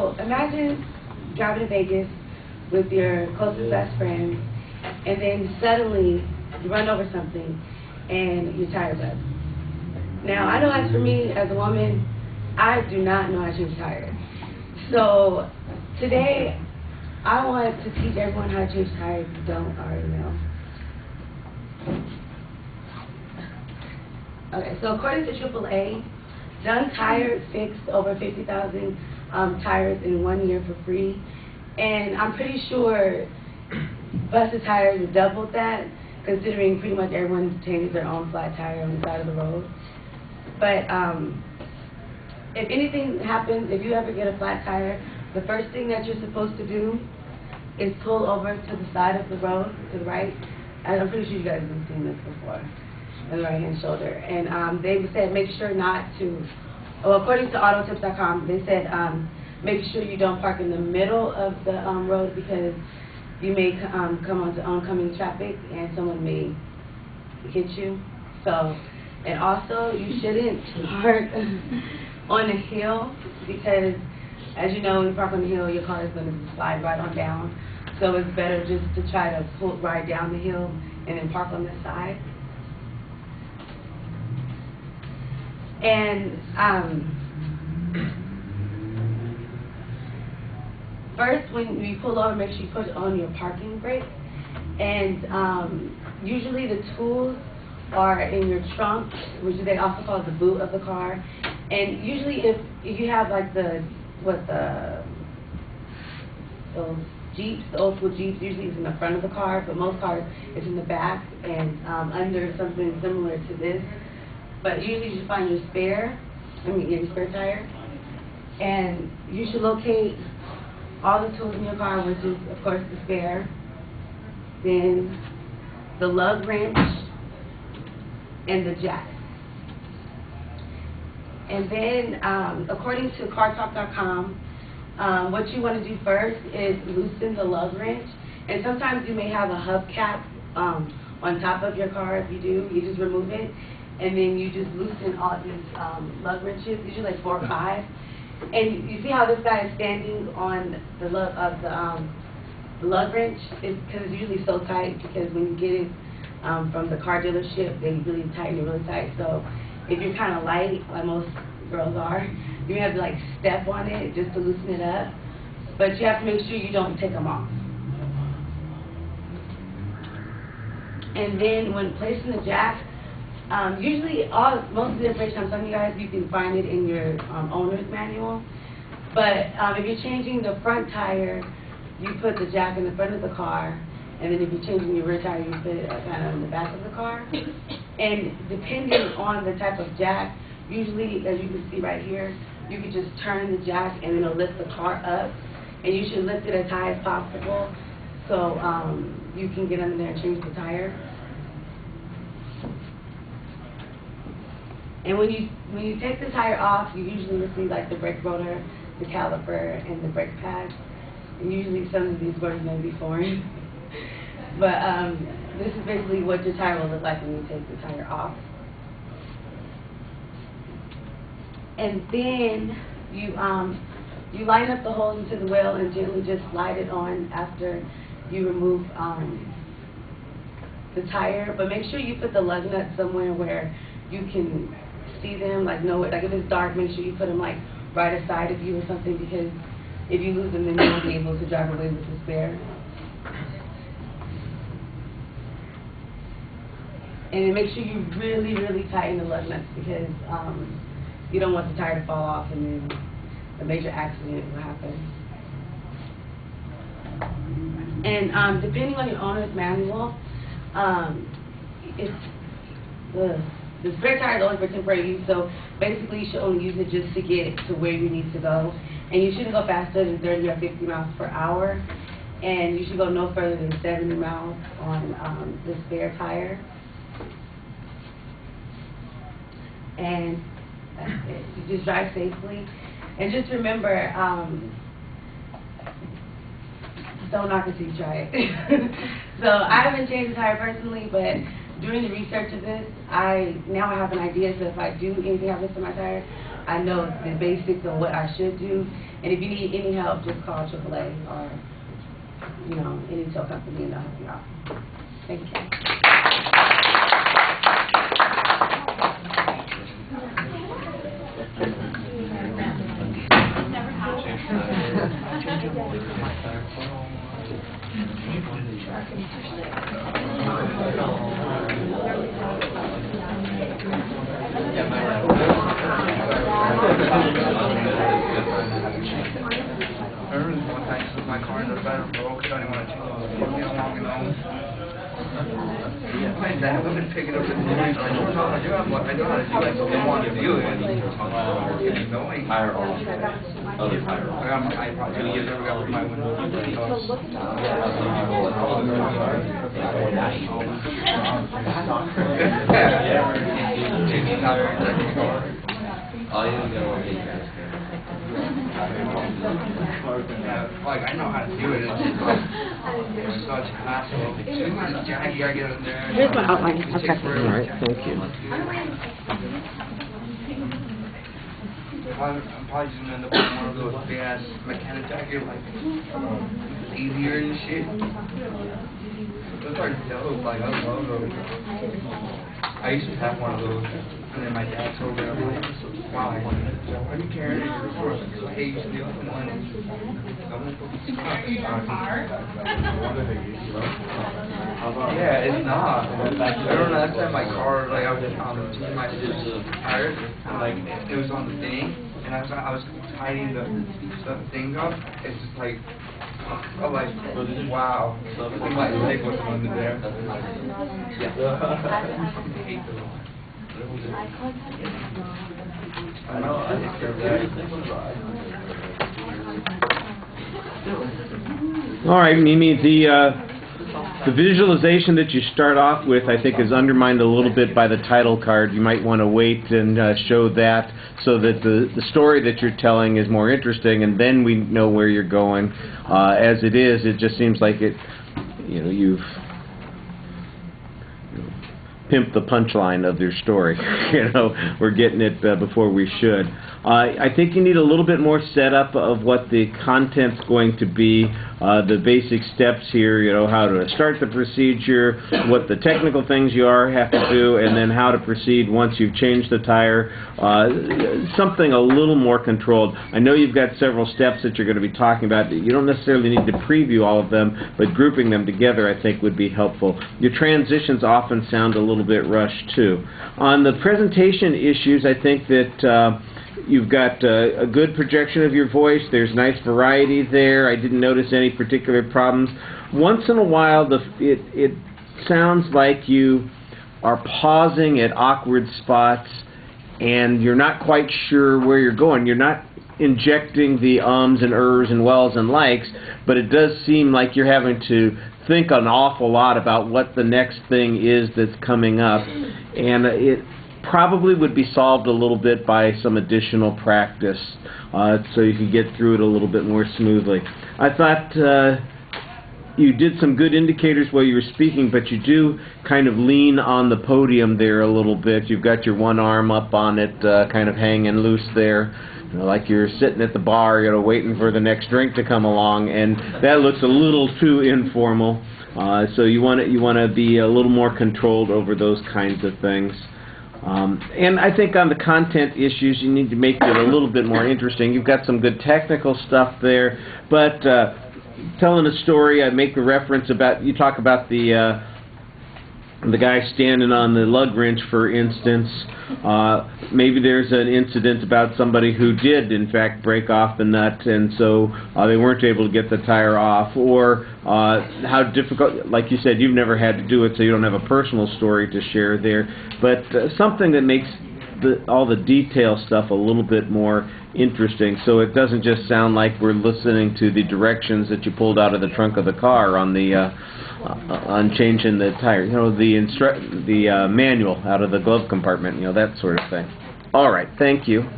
So imagine driving to Vegas with your closest best friend, and then suddenly you run over something and your tire bust. Now, I know as for me, as a woman, I do not know how to change a tire. So today, I want to teach everyone how to change a tire if you don't already know. Okay, so according to AAA, Done Tire fixed over 50,000 tires in 1 year for free. And I'm pretty sure busted tires have doubled that, considering pretty much everyone changes their own flat tire on the side of the road. But if anything happens, if you ever get a flat tire, the first thing that you're supposed to do is pull over to the side of the road, to the right. And I'm pretty sure you guys have seen this before, on the right-hand shoulder. And they said make sure not to, well, according to autotips.com, they said make sure you don't park in the middle of the road, because you may come onto oncoming traffic and someone may hit you. So, and also you shouldn't park on a hill, because as you know, when you park on the hill, your car is going to slide right on down. So it's better just to try to ride down the hill and then park on this side. And first, when you pull over, make sure you put on your parking brake. And usually the tools are in your trunk, which they also call the boot of the car. And usually if you have like those Jeeps, the old school Jeeps, usually it's in the front of the car, but most cars it's in the back and under something similar to this. But usually you should find your spare tire. And you should locate all the tools in your car, which is, of course, the spare, then the lug wrench, and the jack. And then, according to cartalk.com, what you want to do first is loosen the lug wrench. And sometimes you may have a hubcap on top of your car. If you do, you just remove it, and then you just loosen all these lug wrenches, usually like 4 or 5. And you see how this guy is standing on the lug of the lug wrench? It's because it's usually so tight, because when you get it from the car dealership, they really tighten it really tight. So if you're kind of light, like most girls are, you have to like step on it just to loosen it up. But you have to make sure you don't take them off. And then when placing the jack, usually most of the information I'm telling you guys, you can find it in your owner's manual. But if you're changing the front tire, you put the jack in the front of the car. And then if you're changing your rear tire, you put it kind of in the back of the car. And depending on the type of jack, usually, as you can see right here, you can just turn the jack and it'll lift the car up. And you should lift it as high as possible so you can get under there and change the tire. And when you take the tire off, you usually will see like the brake rotor, the caliper, and the brake pad. And usually some of these words may be foreign. But this is basically what your tire will look like when you take the tire off. And then you line up the holes into the wheel and gently just slide it on after you remove the tire. But make sure you put the lug nuts somewhere where you can see them, like if it's dark, make sure you put them like right aside of you or something, because if you lose them, then you won't be able to drive away with the spare. And then make sure you really, really tighten the lug nuts, because you don't want the tire to fall off and then a major accident will happen. And depending on your owner's manual, the spare tire is only for temporary use, so basically you should only use it just to get to where you need to go. And you shouldn't go faster than 30 or 50 miles per hour. And you should go no further than 70 miles on the spare tire. And that's it. You just drive safely. And just remember, don't knock it till you try it. So I haven't changed the tire personally, but Doing the research of this, now I have an idea, so if I do anything happens to my tire, I know the basics of what I should do. And if you need any help, just call AAA or, you know, any tow company and they'll help you out. Thank you. I remember one time I took my car in the bedroom broke, so I didn't want to change it. I'm walking home. My dad would have picked it up in the morning. I know how to do it, but I know how to do it, so they want to do it. It's annoying. Tire off. Other tire off. I got my iPod, and he never got my window. Changing tires, checking car. Oh, you didn't go okay, guys. Like, I know how to do it, it's just like, it's such a hassle. You gotta get in there. Here's my outline. Okay. All right, thank you. I'm probably just gonna end up with one of those big ass mechanic jacket, like, easier and shit. Those are dope, like, I love those. I used to have one of those, and then my dad told me, I'm like, wow, why are you carrying it? Because I used the other one. Yeah, it's not. I remember last time my car, like, I was changing my tires, and, like, it was on the thing, and I was tidying the thing up. It's just like, I'm like, wow. I think my leg was under there. I hate those. I know, I take care of that. All right, Mimi, the visualization that you start off with, I think, is undermined a little bit by the title card. You might want to wait and show that so that the story that you're telling is more interesting, and then we know where you're going. As it is, it just seems like you've pimp the punchline of their story. We're getting it before we should. I think you need a little bit more setup of what the content's going to be, the basic steps here, how to start the procedure, what the technical things you have to do, and then how to proceed once you've changed the tire. Something a little more controlled. I know you've got several steps that you're going to be talking about. You don't necessarily need to preview all of them, but grouping them together I think would be helpful. Your transitions often sound a little bit rushed too. On the presentation issues, I think that you've got a good projection of your voice. There's nice variety there. I didn't notice any particular problems. Once in a while, it sounds like you are pausing at awkward spots, and you're not quite sure where you're going. You're not injecting the ums and ers and wells and likes, but it does seem like you're having to think an awful lot about what the next thing is that's coming up, and it probably would be solved a little bit by some additional practice, so you could get through it a little bit more smoothly. I thought you did some good indicators while you were speaking, but you do kind of lean on the podium there a little bit. You've got your one arm up on it, kind of hanging loose there, like you're sitting at the bar, waiting for the next drink to come along, and that looks a little too informal. So you want to be a little more controlled over those kinds of things. And I think on the content issues, you need to make it a little bit more interesting. You've got some good technical stuff there, but telling a story, I make the reference about, you talk about the guy standing on the lug wrench, for instance. Maybe there's an incident about somebody who did, in fact, break off the nut, and so they weren't able to get the tire off. Or how difficult, like you said, you've never had to do it, so you don't have a personal story to share there. But something that makes all the detail stuff a little bit more interesting, so it doesn't just sound like we're listening to the directions that you pulled out of the trunk of the car on the on changing the tire, the manual out of the glove compartment, that sort of thing. All right, thank you.